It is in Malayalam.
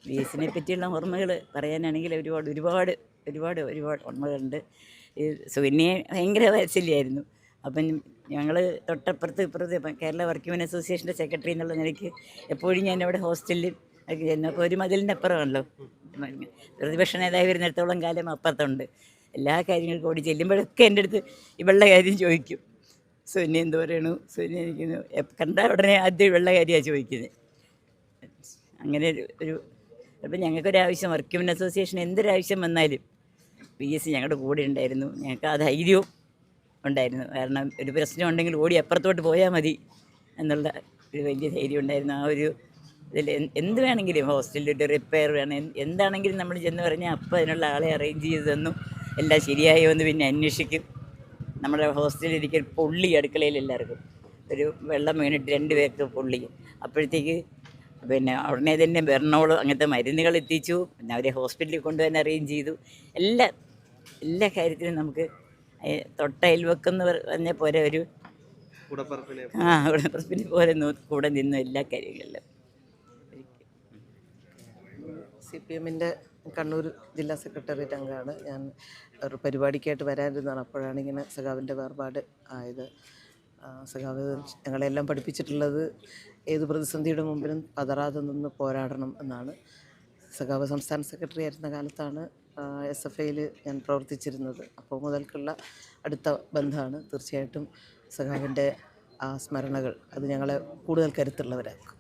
വി എസിനെ പറ്റിയുള്ള ഓർമ്മകൾ പറയാനാണെങ്കിൽ ഒരുപാട് ഒരുപാട് ഒരുപാട് ഒരുപാട് ഓർമ്മകളുണ്ട്. ഈ സുകന്യയെ ഭയങ്കര വാത്സല്യമായിരുന്നു. അപ്പം ഞങ്ങൾ തൊട്ടപ്പുറത്ത് ഇപ്പുറത്ത് കേരള വർക്കിംഗ് മെൻ അസോസിയേഷൻ്റെ സെക്രട്ടറി എന്നുള്ള നിലയ്ക്ക് എപ്പോഴും ഞാൻ അവിടെ ഹോസ്റ്റലിൽ ഒക്കെ ചെന്നു. അപ്പോൾ ഒരു മതിലിൻ്റെ അപ്പുറമാണല്ലോ പ്രതിപക്ഷ നേതാവ് വരുന്നിടത്തോളം കാലം അപ്പുറത്തുണ്ട്. എല്ലാ കാര്യങ്ങൾക്കും ഓടി ചെല്ലുമ്പോഴൊക്കെ എൻ്റെ അടുത്ത് ഇവളുടെ കാര്യം ചോദിക്കും. സുകന്യ എന്ത് പറയണു, സുകന്യ ഇരിക്കുന്നു, കണ്ട ഉടനെ ആദ്യം ഇവളുടെ കാര്യമാണ് ചോദിക്കുന്നത്. അങ്ങനെ ഒരു അപ്പം ഞങ്ങൾക്കൊരാവശ്യം വർക്കിംഗ് മെൻ അസോസിയേഷൻ എന്തൊരാവശ്യം വന്നാലും പി എസ് സി ഞങ്ങളുടെ കൂടെ ഉണ്ടായിരുന്നു. ഞങ്ങൾക്ക് ആ ധൈര്യവും ഉണ്ടായിരുന്നു. കാരണം ഒരു പ്രശ്നം ഉണ്ടെങ്കിൽ ഓടി അപ്പുറത്തോട്ട് പോയാൽ മതി എന്നുള്ള ഒരു വലിയ ധൈര്യം ഉണ്ടായിരുന്നു. ആ ഒരു ഇതിൽ എന്ത് വേണമെങ്കിലും ഹോസ്റ്റലിൽ റിപ്പയർ വേണം, എന്താണെങ്കിലും നമ്മൾ ചെന്ന് പറഞ്ഞാൽ അപ്പം അതിനുള്ള ആളെ അറേഞ്ച് ചെയ്ത് തന്നു. എല്ലാം ശരിയായോ എന്ന് പിന്നെ അന്വേഷിക്കും. നമ്മുടെ ഹോസ്റ്റലിലിരിക്കൽ പൊള്ളി അടുക്കളയിൽ എല്ലാവർക്കും ഒരു വെള്ളം വീണിട്ട് 2 പേർക്ക് പൊള്ളി. അപ്പോഴത്തേക്ക് പിന്നെ ഉടനെ തന്നെ ബെർണോൾ അങ്ങനത്തെ മരുന്നുകൾ എത്തിച്ചു. പിന്നെ അവരെ ഹോസ്പിറ്റലിൽ കൊണ്ടുവന്ന് അറേഞ്ച് ചെയ്തു. എല്ലാ എല്ലാ കാര്യത്തിലും നമുക്ക് തൊട്ട അയൽവക്കെന്ന് പറഞ്ഞ പോലെ ഒരു ഉടപ്പറപ്പിനെ പോലെ കൂടെ നിന്നു എല്ലാ കാര്യങ്ങളിലും. CPM-ൻ്റെ കണ്ണൂർ ജില്ലാ സെക്രട്ടേറിയറ്റ് അംഗമാണ് ഞാൻ. ഒരു പരിപാടിക്കായിട്ട് വരാനിരുന്നതാണ്. അപ്പോഴാണ് ഇങ്ങനെ സഖാവിൻ്റെ വേർപാട് ആയത്. സഖാവ് ഞങ്ങളെല്ലാം പഠിപ്പിച്ചിട്ടുള്ളത് ഏത് പ്രതിസന്ധിയുടെ മുമ്പിലും പതറാതെ നിന്ന് പോരാടണം എന്നാണ്. സഖാവ് സംസ്ഥാന സെക്രട്ടറി ആയിരുന്ന കാലത്താണ് SFIയിൽ ഞാൻ പ്രവർത്തിച്ചിരുന്നത്. അപ്പോൾ മുതൽക്കുള്ള അടുത്ത ബന്ധമാണ്. തീർച്ചയായിട്ടും സഖാവിൻ്റെ ആ സ്മരണകൾ അത് ഞങ്ങളെ കൂടുതൽ കരുത്തുള്ളവരാക്കും.